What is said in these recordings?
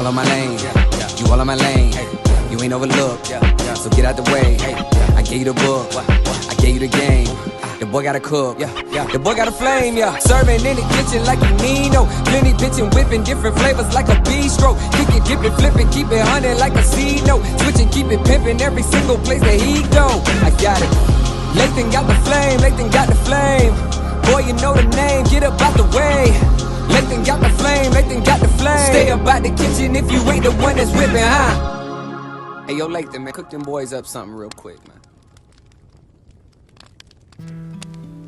on my lane, you all on my lane. You ain't overlooked, so get out the way. I gave you the book, I gave you the game. The boy gotta cook, the boy got a flame, Serving in the kitchen like you Nino. Plenty pitching, whipping different flavors like a bistro. Kicking, dipping, flipping, keep it 100 like a C note. Switching, keep it pimping every single place that he go. I got it. Lathan got the flame, Lathan got the flame. Boy, you know the name, get up out the way. Lathan got the flame, Lathan got the flame. Stay up out the kitchen if you ain't the one that's whipping, huh? Hey, yo, Lathan, man, cook them boys up something real quick, man.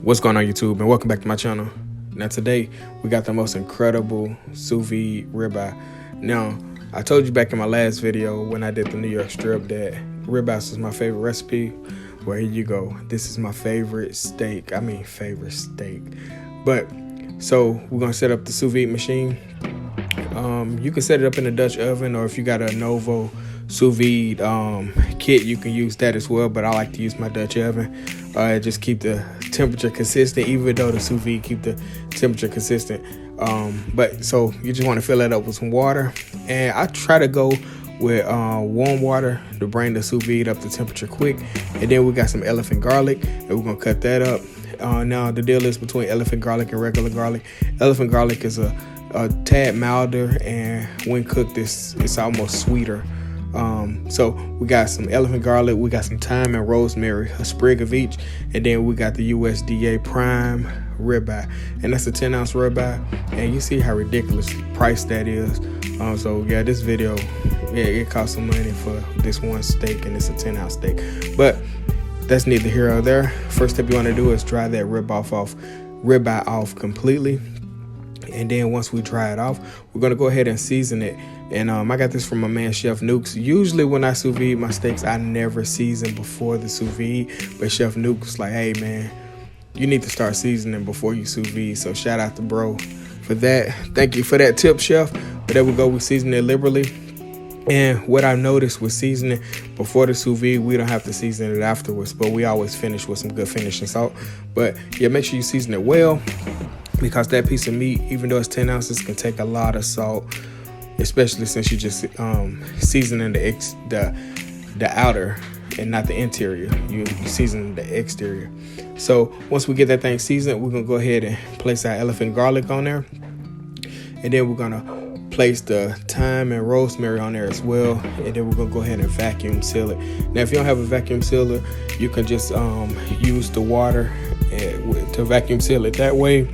What's going on, YouTube, and welcome back to my channel. Now today we got the most incredible sous vide ribeye. Now I told you back in my last video when I did the New York strip that ribeye was my favorite recipe. Well, here you go. This is my favorite steak. Favorite steak. But so we're gonna set up the sous vide machine. You can set it up in a Dutch oven, or if you got a Novo sous vide kit, you can use that as well. But I like to use my Dutch oven. Just keep the temperature consistent, even though the sous vide keep the temperature consistent. But so you just want to fill it up with some water, and I try to go with warm water to bring the sous vide up to temperature quick. And then we got some elephant garlic, and we're gonna cut that up. Now the deal is between elephant garlic and regular garlic. Elephant garlic is a tad milder, and when cooked it's almost sweeter. So we got some elephant garlic, we got some thyme and rosemary, a sprig of each, and then we got the USDA prime ribeye, and that's a 10-ounce ribeye, and you see how ridiculous price that is. So yeah, this video, it cost some money for this one steak, and it's a 10-ounce steak, but that's neither here or there. First step you want to do is dry that ribeye off completely. And then once we dry it off, we're going to go ahead and season it. And I got this from my man, Chef Nukes. Usually when I sous vide my steaks, I never season before the sous vide. But Chef Nukes was like, hey, man, you need to start seasoning before you sous vide. So shout out to bro for that. Thank you for that tip, Chef. But there we go. We season it liberally. And what I noticed with seasoning before the sous vide, we don't have to season it afterwards. But we always finish with some good finishing salt. But yeah, make sure you season it well, because that piece of meat, even though it's 10 ounces, can take a lot of salt, especially since you just seasoning the outer and not the interior. You season the exterior. So once we get that thing seasoned, we're gonna go ahead and place our elephant garlic on there, and then we're gonna place the thyme and rosemary on there as well, and then we're gonna go ahead and vacuum seal it. Now if you don't have a vacuum sealer, you can just use the water to vacuum seal it that way.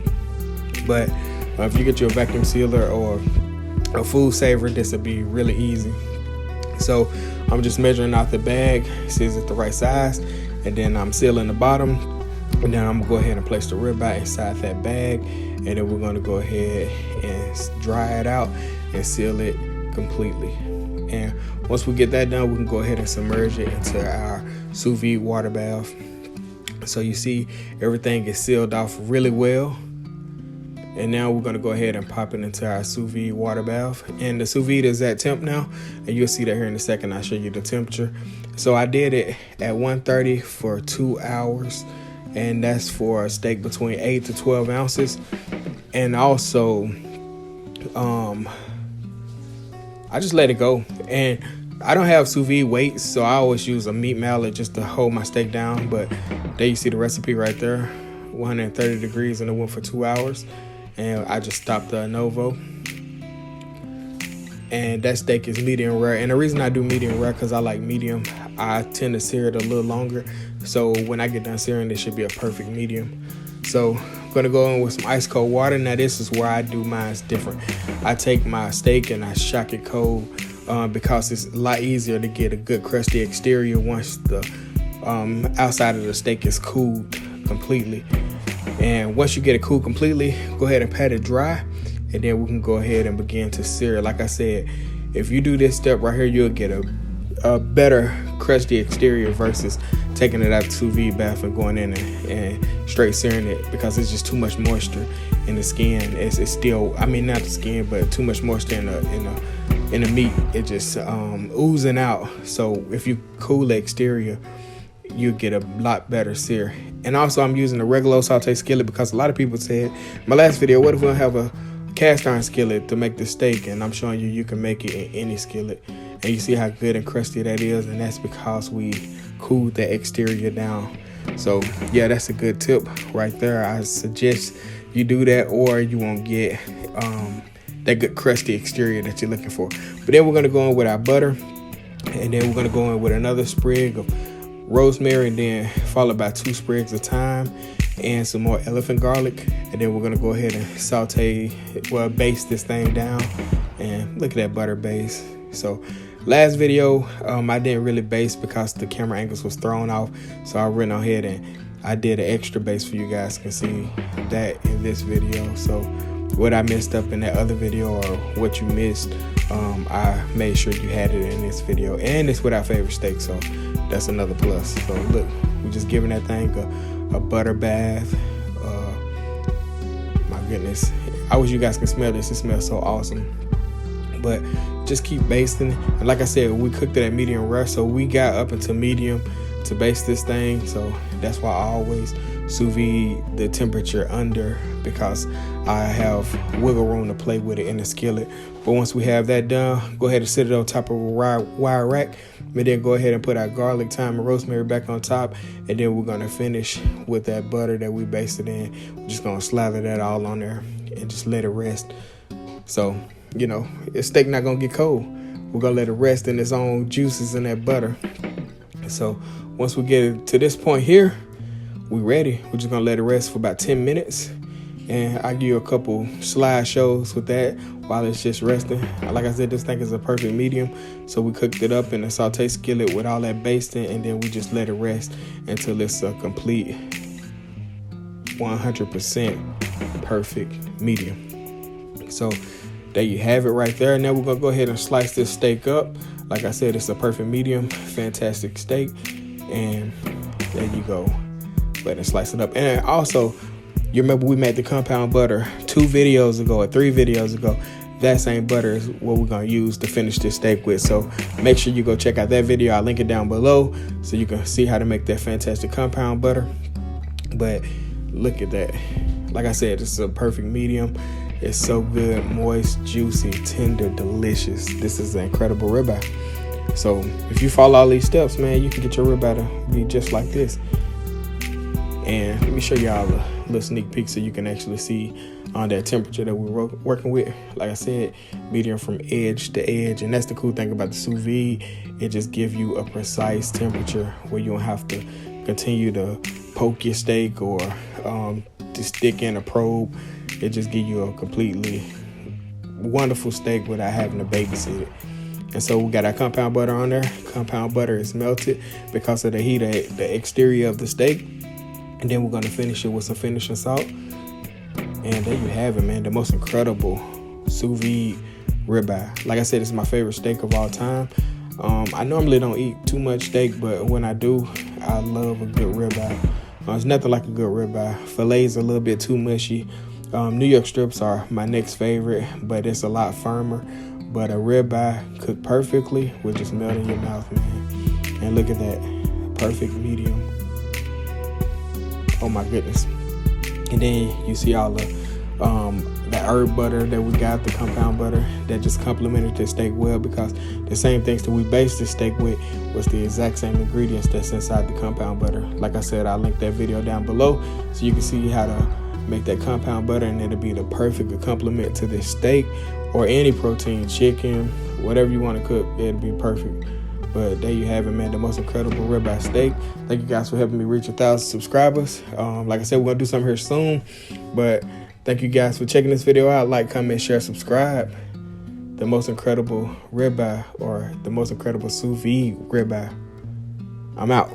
But if you get your vacuum sealer or a food saver, this will be really easy. So I'm just measuring out the bag, see it's the right size, and then I'm sealing the bottom, and then I'm gonna go ahead and place the ribeye inside that bag, and then we're gonna go ahead and dry it out and seal it completely. And once we get that done, we can go ahead and submerge it into our sous vide water bath. So you see everything is sealed off really well. And now we're gonna go ahead and pop it into our sous vide water bath. And the sous vide is at temp now, and you'll see that here in a second. I'll show you the temperature. So I did it at 130 for 2 hours, and that's for a steak between 8 to 12 ounces. And also, I just let it go. And I don't have sous vide weights, so I always use a meat mallet just to hold my steak down. But there you see the recipe right there, 130 degrees, and it went for 2 hours. And I just stopped the Novo, and that steak is medium rare. And the reason I do medium rare, because I like medium, I tend to sear it a little longer, so when I get done searing, it should be a perfect medium. So I'm gonna go in with some ice cold water. Now this is where I do mine different. I take my steak and I shock it cold, because it's a lot easier to get a good crusty exterior once the outside of the steak is cooled completely. And once you get it cooled completely, go ahead and pat it dry, and then we can go ahead and begin to sear it. Like I said, if you do this step right here, you'll get a better crusty exterior versus taking it out the sous vide bath and going in and straight searing it, because it's just too much moisture in the skin. It's still, not the skin, but too much moisture in the meat. It just oozing out. So if you cool the exterior, you get a lot better sear. And also I'm using a regular saute skillet, because a lot of people said in my last video, what if we don't have a cast iron skillet to make the steak, and I'm showing you can make it in any skillet. And you see how good and crusty that is, and that's because we cooled the exterior down. So yeah, that's a good tip right there. I suggest you do that, or you won't get that good crusty exterior that you're looking for. But then we're gonna go in with our butter, and then we're gonna go in with another sprig of rosemary, and then followed by 2 sprigs of thyme and some more elephant garlic. And then we're gonna go ahead and baste this thing down. And look at that butter base. So last video, I didn't really baste because the camera angles was thrown off. So I went ahead and I did an extra base for you guys can see that in this video. So what I messed up in that other video, or what you missed, I made sure you had it in this video. And it's with our favorite steak, so that's another plus. So look, we're just giving that thing a butter bath. My goodness, I wish you guys can smell this. It smells so awesome. But just keep basting. And like I said, we cooked it at medium rare, so we got up into medium to baste this thing. So that's why I always sous vide the temperature under, because I have wiggle room to play with it in the skillet. But once we have that done, go ahead and sit it on top of a wire rack, and then go ahead and put our garlic, thyme, and rosemary back on top. And then we're gonna finish with that butter that we basted in. We're just gonna slather that all on there and just let it rest. So, you know, the steak not gonna get cold. We're gonna let it rest in its own juices in that butter. So once we get it to this point here, we ready. We're just gonna let it rest for about 10 minutes. And I'll give you a couple slideshows with that while it's just resting. Like I said, this thing is a perfect medium. So we cooked it up in a saute skillet with all that basting, and then we just let it rest until it's a complete 100% perfect medium. So there you have it right there. Now we're gonna go ahead and slice this steak up. Like I said, it's a perfect medium, fantastic steak. And there you go. Go ahead and slice it up. And also, you remember we made the compound butter 2 videos ago or 3 videos ago. That same butter is what we're gonna use to finish this steak with. So make sure you go check out that video. I'll link it down below so you can see how to make that fantastic compound butter. But look at that. Like I said, this is a perfect medium. It's so good, moist, juicy, tender, delicious. This is an incredible ribeye. So if you follow all these steps, man, you can get your ribeye to be just like this. And let me show y'all a little sneak peek so you can actually see on that temperature that we're working with. Like I said, medium from edge to edge. And that's the cool thing about the sous vide. It just gives you a precise temperature where you don't have to continue to poke your steak or to stick in a probe. It just gives you a completely wonderful steak without having to babysit it. And so we got our compound butter on there. Compound butter is melted because of the heat of the exterior of the steak. And then we're going to finish it with some finishing salt. And there you have it, man. The most incredible sous vide ribeye. Like I said, it's my favorite steak of all time. I normally don't eat too much steak, but when I do, I love a good ribeye. There's nothing like a good ribeye. Filet's a little bit too mushy. New York strips are my next favorite, but it's a lot firmer. But a ribeye cooked perfectly will just melt in your mouth, man. And look at that, perfect medium. Oh my goodness. And then you see all the herb butter that we got, the compound butter, that just complemented the steak well, because the same things that we based the steak with was the exact same ingredients that's inside the compound butter. Like I said, I'll link that video down below so you can see how to make that compound butter, and it'll be the perfect complement to this steak or any protein, chicken, whatever you want to cook, it'll be perfect. But there you have it, man, the most incredible ribeye steak. Thank you guys for helping me reach 1,000 subscribers. Like I said, we're gonna do something here soon, but thank you guys for checking this video out. Like, comment, share, subscribe. The most incredible ribeye, or the most incredible sous vide ribeye. I'm out.